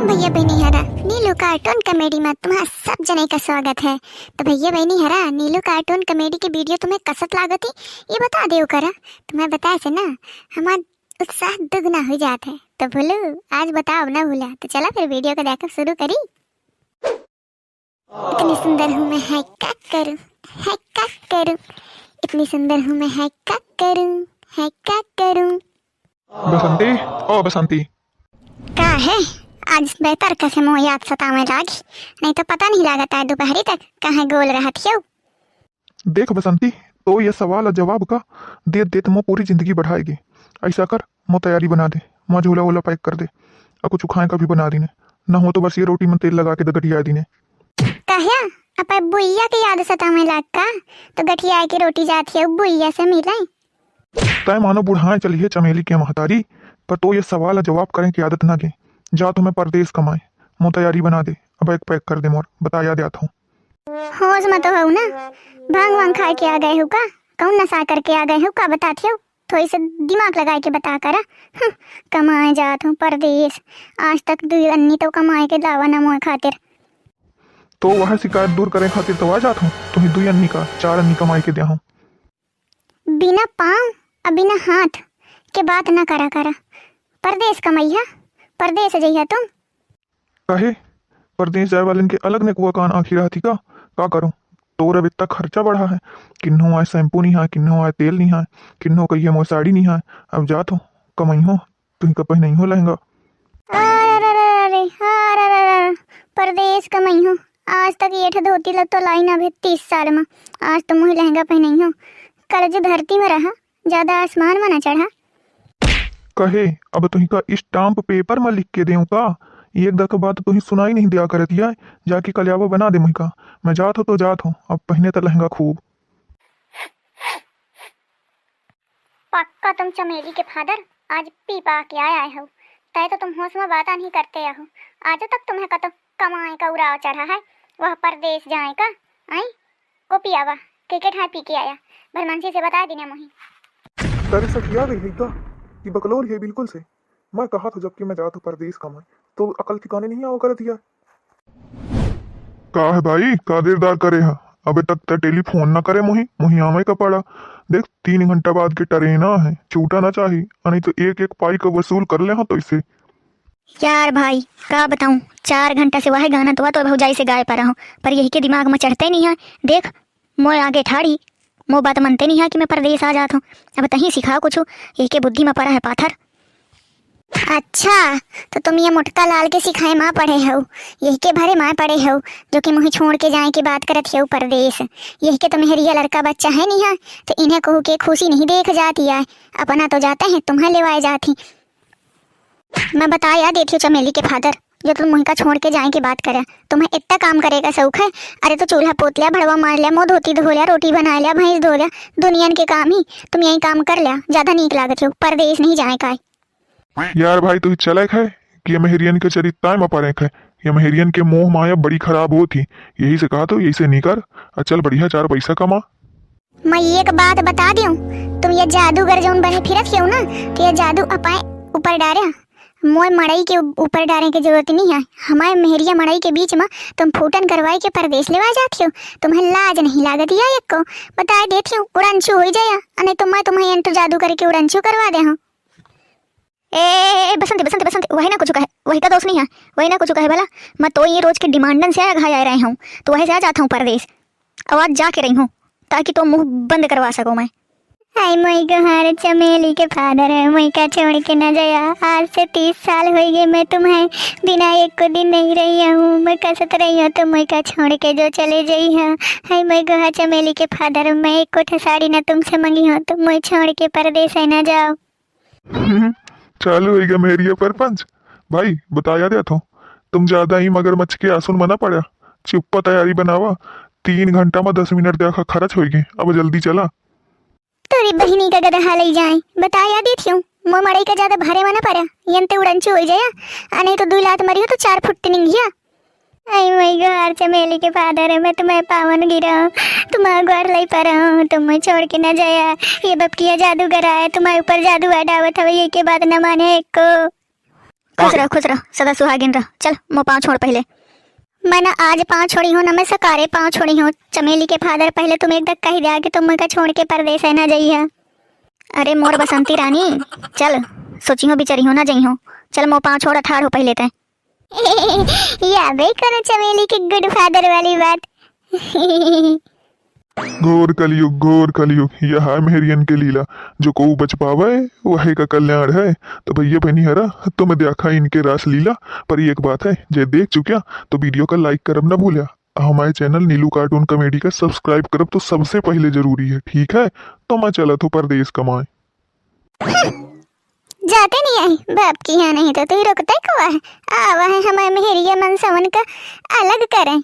भैया बहनी हरा नीलू कार्टून कॉमेडी में तुम्हारा सब जने का स्वागत है। तो भैया बहनी हरा नीलू कार्टून कॉमेडी की वीडियो तुम्हें कसत लागती ये बता दे करा। तुम्हें बताए से ना हमारा उत्साह दुगना हो जाता है। तो बोलो आज बताओ ना भूला। तो चला फिर वीडियो को देखकर शुरू करी। इतनी सुंदर हूँ मैं है क्या करूँ, है क्या करूँ, इतनी सुंदर हूँ मैं है क्या करूँ, है क्या करूँ। बसंती ओ बसंती क्या है आज बेहतर कैसे मोह याद सतावे लागी, नहीं तो पता नहीं लागता है दोपहरी तक कहाँ गोल रहा थी। देख बसंती तो ये सवाल और जवाब का दे दे तो पूरी जिंदगी बढ़ाएगी। ऐसा कर मो तैयारी बना दे, माँ झोला वोला पैक कर दे और कुछ खाए का भी बना दी ना हो तो बस ये रोटी में तेल लगा के गठिया दी ने कहिया अपा बुइया के याद सतावे लाग का तो गठिया की रोटी जाती है बुइया से मिले। तय मानो बुढ़ाए चलिए चमेली के महतारी पर तो ये सवाल और जवाब करें की आदत ना दे। जा तो मैं परदेश कमाए, मो तैयारी बना दे अब एक पैक कर दे मोर बता याद आता हूँ। होश मत हो ना भांग वांग खा के आ गए हो का, कौन नशा करके आ गए हो का बताती हो, थोड़ी से दिमाग लगा के बता करा। कमाए जात हूँ परदेश, आज तक 2 अन्नी तो कमाए के दावा न मोए खातिर। तो वह शिकायत दूर करे खातिर तो आ जाता हूँ तुम्हें 2 अन्नी का 4 अन्नी कमाई के दिया हूँ। बिना पाँव और बिना हाथ के बात न करा करा। परदेश कमैया परदेश जइया तुम कहे परदेश जाए वाले के अलग ने कुआ कान आखी रहा थी का करूं। तोर अब इतना खर्चा बढ़ा है, किन्नो आए शैम्पू नहीं है, किन्नो आए तेल नहीं है, किन्नो कही मोर साड़ी नहीं है। अब जात हो कमाई हो तुम कपही नहीं हो लहंगा। परदेश कमाई हो आज तक ये धोती लग तो लाई ना भी 30 साल में, आज तो मुझे लहंगा पहनाई हो। कर्ज धरती में रहा ज्यादा आसमान में न चढ़ा। कहे अब तुही का स्टाम्प पेपर में लिख के देऊं का, एक दक बात तुही सुनाई नहीं दिया करती है। जाके कल्यावा बना दे मुही का, मैं जात हो तो जात हो अब पहने तो लहंगा खूब। पक्का तुम चमेली के फादर आज पी पा के आया हो, तय तो तुम होश में बात नहीं करते हो। आज तक तुम्हें कतो कमाए का उड़ाव चढ़ा है, वह परदेश जाए का आई को पियावा क्रिकेट हाथ पी के आया। भरमंसी से बता दी ने मोही तेरे से किया गई है का ये बकलोल है बिल्कुल से। मैं कहा था जबकि मैं जाता परदेश कमाए तो अकल ठिकाने नहीं आओ कर दिया। का है भाई का देरदार करे है अबे तक तो टेलीफोन ना करे मुही आमे का पड़ा। देख 3 घंटा बाद के ट्रेन है छूटा ना चाहिए नहीं तो एक पाई का वसूल कर ले। हाँ तो इसे यार भाई का बताऊं 4 घंटा से वह गाना तो भौजाई से गाय पा रहा हूँ पर यही के दिमाग में चढ़ते नहीं है। देख मोए आगे ठाड़ी मो बात मनते नहीं है कि मैं परदेश आ जाता हूँ। अब तही सिखा कुछ यही के बुद्धि में पड़ा है पाथर। अच्छा तो तुम ये मुटका लाल के सिखाए माँ पढ़े हो, यही के भरे माँ पढ़े हो जो कि मुझे छोड़ के जाए की बात करत हो परदेश। यही के तुम्हें रिया लड़का बच्चा है नहीं है तो इन्हें कहू के खुशी नहीं देख जाती है, अपना तो जाते हैं तुम्हें लेवाए जाती। मैं बताया देती हूँ चमेली के फादर जो तुम मुझे का छोड़ के जाए की बात करे, तुम्हें इतना काम करेगा शौक है। अरे तो चूल्हा पोत लिया, भड़वा मार लिया, मुँह धोती धो लिया, रोटी बना लिया, भैंस धो लिया, दुनिया के काम ही तुम यही काम कर लिया। ज्यादा नीक लागत हो परदेश नहीं जाए का। यार भाई तू चले है कि मेहरियन के चरित्र में पड़े है, ये मेहरियन के मोह माया बड़ी खराब हो थी, यही से कहा तो यही से नहीं कर चल बढ़िया 4 पैसा कमा। मैं एक बात बता दूं, तुम ये जादूगर जो बने फिरत हो ना तो ये जादू अपाए ऊपर डारे मोए मड़ई के ऊपर डालने की जरूरत नहीं है। हमारे मेहरिया मड़ई के बीच में तुम फूटन करवाई के परदेश लेवा जाती हो, तुम्हें लाज नहीं लागत या एक को बता देती हूँ उड़नछू हो जाया नहीं तो मैं तुम्हें यंत्र जादू करके उड़नछू करवा दे हूँ। ए बसंती बसंती बसंती वही ना कुछ कहे, वही का दोस्त नहीं है, वही ना कुछ कहे भला। मैं तो ये रोज के डिमांडन से आया घाय आ रही हूँ तो वही से आ जाता हूँ परदेश, आवाज जाके रही हूँ ताकि तुम मुंह बंद करवा सको। मैं हाय मई गहार चमेली के फादर है, मई का छोड़ के न जाया। आज से 30 साल हो गए मैं तुम्हें बिना एक को दिन नहीं रही हूँ, मैं कसत रही हूँ तो मई का छोड़ के जो चले गई है। हाय मई गहार चमेली के फादर मैं एक कोठा साड़ी न तुमसे मंगी हूँ तो मैं छोड़ के परदेश है न जाओ। चालू हो गया मेहरिया परपंच भाई बताया दिया था तुम ज्यादा ही मगरमच्छ के आंसू मना पड़ा। चुप्पा तैयारी बनावा 3 घंटा में 10 मिनट देखा खर्च हो गए अब जल्दी चला। तोरी बहिनी का गधा ले जाए बताया देती हूँ मो मड़ई का ज्यादा भारे मना पड़ा यंते उड़नचू हो जाया नहीं तो 2 लात मरी हो तो 4 फुट नहीं गया। आई मई घर चमेली के फादर है मैं तुम्हें पावन गिरा तुम्हारा घर लाई पर हूँ तुम्हें छोड़ के न जाया। ये बपकिया जादूगर आया तुम्हारे ऊपर जादू अडावत है ये के बात न माने एक को। खुश रहो सदा सुहागिन रहो। चल मो पाँव छोड़ पहले। मैं ना आज पाँव छोड़ी हूँ ना मैं सकारे पाँव छोड़ी हूँ। चमेली के फादर पहले तुम एक कह दिया कि तुम मुझे छोड़ के परदेस है ना जाइए। अरे मोर बसंती रानी चल सोची हो बिचरी हो ना जई हो। चल मो पाँव छोड़ ठाड़ हो पहले तय। याद करो चमेली के गुड फादर वाली बात। घोर कलयुग यह है मेहरियन के लीला। जो को बच पावे वही का कल्याण है। तो भैया बहनी हरा तुम देखा इनके रास लीला। पर एक बात है जे देख चुकिया तो वीडियो का लाइक करब ना भूलिया। हमारे चैनल नीलू कार्टून कॉमेडी का सब्सक्राइब करब तो सबसे पहले जरूरी है। ठीक है तो मैं चला तो परदेश कमाए। जाते नहीं आई बाप की यहाँ नहीं तो तू रुकता ही कुआ है। आवा है हमारे मेहरिया मन समन का अलग करें।